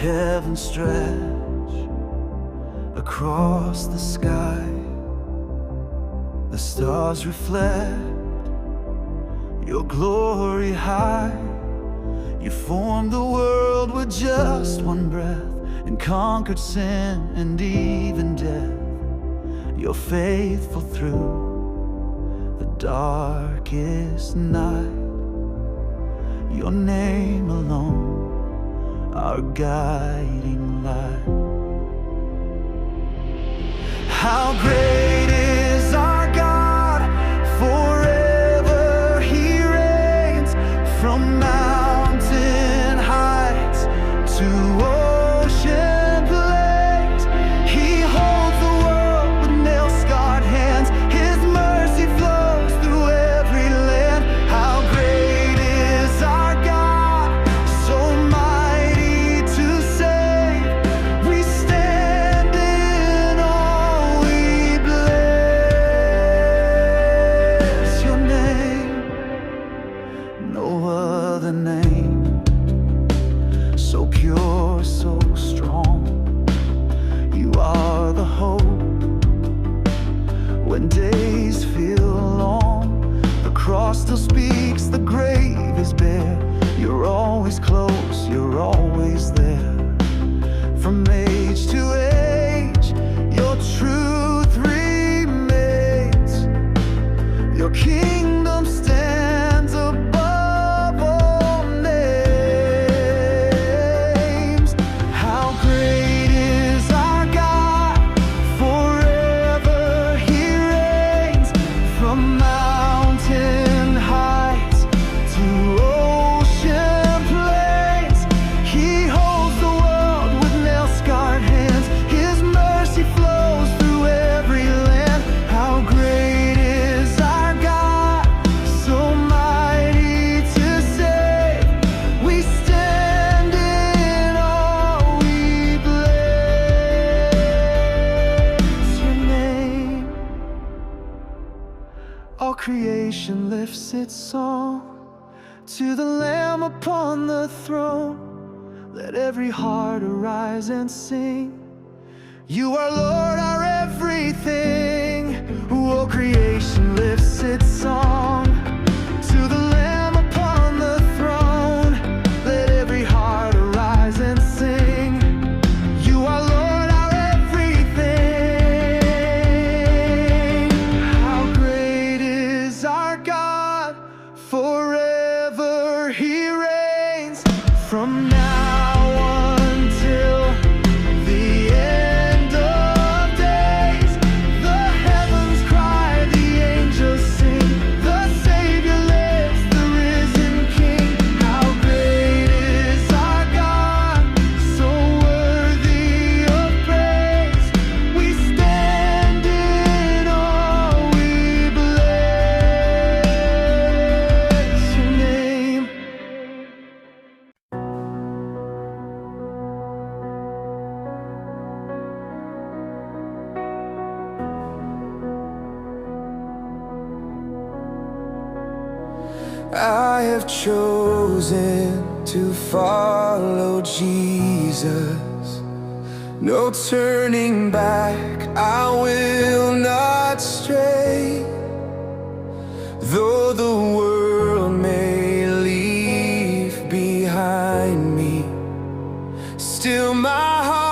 heavens stretch across the sky. The stars reflect your glory high. You formed the world with just one breath and conquered sin and even death. You're faithful through the darkest night. Your name alone, our guiding light. How great is our God, forever He reigns. From mountain heights to ocean plains, He holds the world with nail-scarred hands. His mercy flows through every land. How great is our God, so mighty to save. We stand in awe, we bless your name. No other name so pure, so strong. You are the hope when days feel long. The cross still speaks, the grave is bare. You're always close, you're always there. From age to age, your truth remains. Your kingdom stands above all names. How great is our God, forever He reigns. From mountain heights to ocean plains, He holds the world with nail-scarred hands. His mercy flows through every land. How great is our God, so mighty to save. We stand in awe, we bless your name. All creation lifts its song to the Lamb upon the throne. Let every heart arise and sing. You are Lord, our everything. All creation lifts its song to the Lamb upon the throne. Let every heart arise and sing. You are Lord, our everything. How great is our God, forever He reigns. From now until the end of days, the heavens cry, the angels sing. The Savior lives, the risen King. How great is our God, so worthy of praise. We stand in awe, we bless your name. I have chosen to follow Jesus. No turning back, I will not stray. Though the world may leave behind me, still my heart